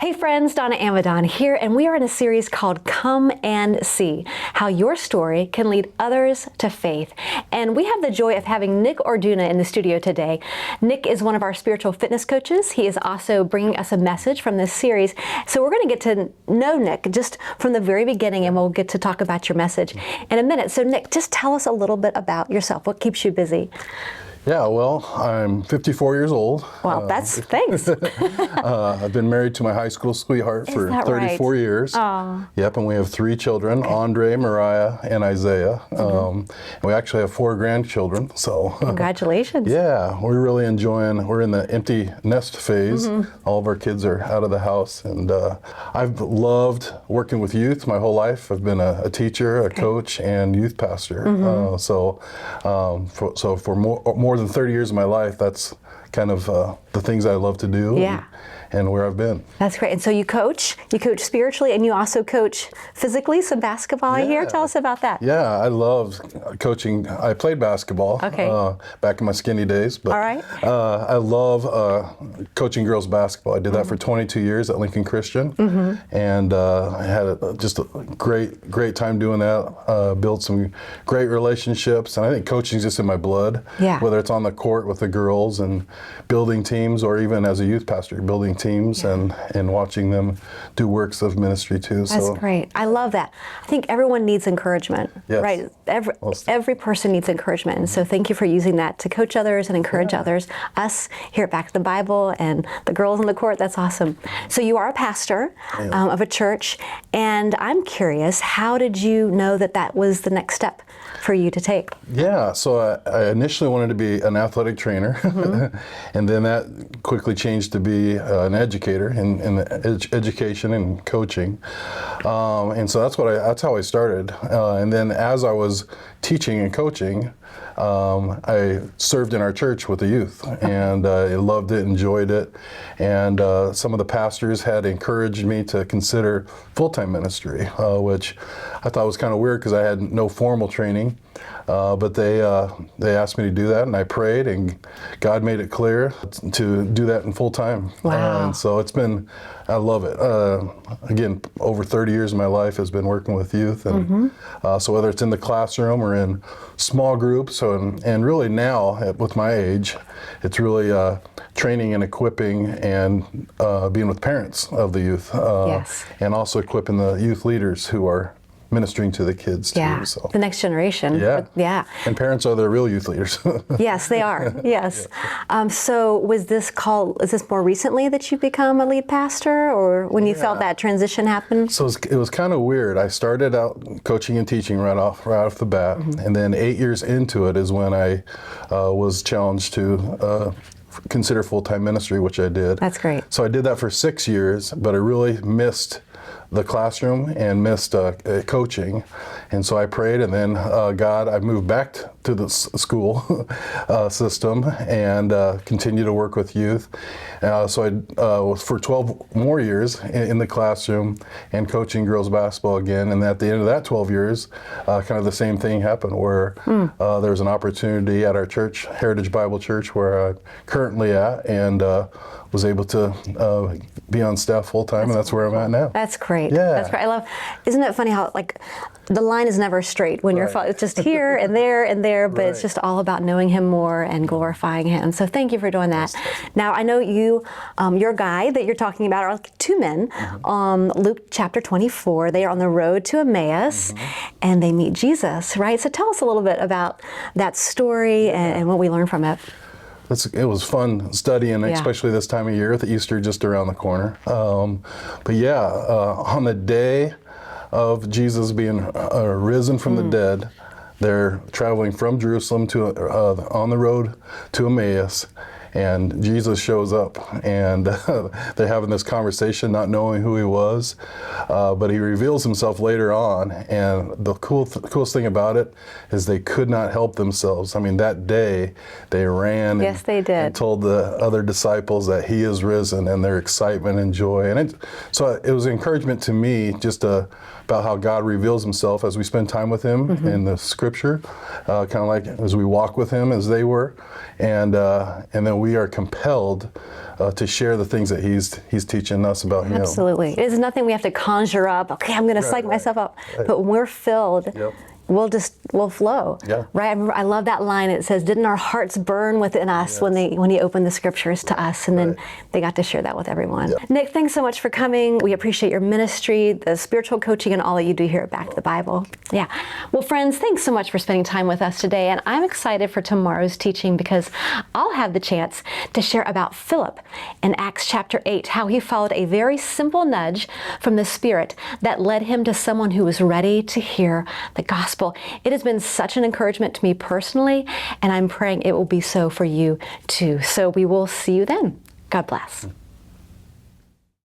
Hey friends, Donna Amidon here, and we are in a series called Come and See, how your story can lead others to faith. And we have the joy of having Nick Orduna in the studio today. Nick is one of our spiritual fitness coaches. He is also bringing us a message from this series. So we're going to get to know Nick just from the very beginning, and we'll get to talk about your message in a minute. So Nick, just tell us a little bit about yourself. What keeps you busy? Yeah, well, I'm 54 years old. Well, thanks. I've been married to my high school sweetheart for 34 right? years. Oh. Yep, and we have 3 children, Andre, Mariah, and Isaiah. And we actually have 4 grandchildren. So Congratulations. Yeah, we're really enjoying, we're in the empty nest phase. All of our kids are out of the house. And I've loved working with youth my whole life. I've been a teacher, a coach, and youth pastor. For more than 30 years of my life, that's kind of the things I love to do. Yeah. And where I've been. That's great. And so you coach spiritually, and you also coach physically, some basketball here. Tell us about that. Yeah, I love coaching. I played basketball back in my skinny days. But, all right. I love coaching girls basketball. I did that for 22 years at Lincoln Christian. And I had just a great time doing that. Built some great relationships. And I think coaching is just in my blood. Yeah. Whether it's on the court with the girls and building teams, or even as a youth pastor, building teams and watching them do works of ministry too. That's great. I love that. I think everyone needs encouragement, right? Every person needs encouragement. And so thank you for using that to coach others and encourage others. Us here at Back to the Bible and the girls in the court, that's awesome. So you are a pastor of a church, and I'm curious, how did you know that that was the next step for you to take? Yeah, so I initially wanted to be an athletic trainer, and then that quickly changed to be an educator in education and coaching, and so that's how I started. And then as I was teaching and coaching, I served in our church with the youth, and I loved it, enjoyed it, and some of the pastors had encouraged me to consider full-time ministry, which I thought was kind of weird because I had no formal training, but they asked me to do that, and I prayed, and God made it clear to do that in full-time. Wow. And so I love it. Again, over 30 years of my life has been working with youth, and so whether it's in the classroom or in small groups, and really now with my age, it's really training and equipping and being with parents of the youth, and also equipping the youth leaders who are ministering to the kids too. So. The next generation. Yeah. And parents are the real youth leaders. Yes, they are. Yes. So is this more recently that you become a lead pastor, or when you felt that transition happen? So it was kind of weird. I started out coaching and teaching right off the bat, and then 8 years into it is when I was challenged to consider full-time ministry, which I did. That's great. So I did that for 6 years, but I really missed the classroom and missed coaching, and so I prayed, and then I moved back to the school system and continued to work with youth. So I was for 12 more years in the classroom and coaching girls basketball again, and at the end of that 12 years, kind of the same thing happened, where there was an opportunity at our church, Heritage Bible Church, where I'm currently at, and was able to be on staff full-time, and that's where I'm at now. That's great. Yeah. That's great. Isn't it funny how the line is never straight when it's just here and there, but it's just all about knowing Him more and glorifying Him. So thank you for doing that. Now I know your guide that you're talking about are 2 men. Luke chapter 24, they are on the road to Emmaus, and they meet Jesus, right? So tell us a little bit about that story and what we learned from it. It was fun studying, especially this time of year, the Easter just around the corner. On the day of Jesus being risen from the dead, they're traveling from Jerusalem to on the road to Emmaus, and Jesus shows up, and they're having this conversation, not knowing who He was, but He reveals Himself later on, and the coolest thing about it is they could not help themselves. I mean, that day they ran they did. And told the other disciples that He is risen, and their excitement and joy, and so it was encouragement to me just about how God reveals Himself as we spend time with Him in the Scripture, kind of like as we walk with Him as they were, and then we are compelled to share the things that he's teaching us about him. Absolutely. It is nothing we have to conjure up. Okay, I'm going to psych myself up. Right. But when we're filled, we'll flow. Yeah. Right? I love that line. It says, "Didn't our hearts burn within us when he opened the scriptures to us?" And then they got to share that with everyone. Yeah. Nick, thanks so much for coming. We appreciate your ministry, the spiritual coaching, and all that you do here at Back to the Bible. Yeah. Well, friends, thanks so much for spending time with us today. And I'm excited for tomorrow's teaching because I'll have the chance to share about Philip in Acts chapter 8, how he followed a very simple nudge from the Spirit that led him to someone who was ready to hear the gospel. It has been such an encouragement to me personally, and I'm praying it will be so for you too. So we will see you then. God bless.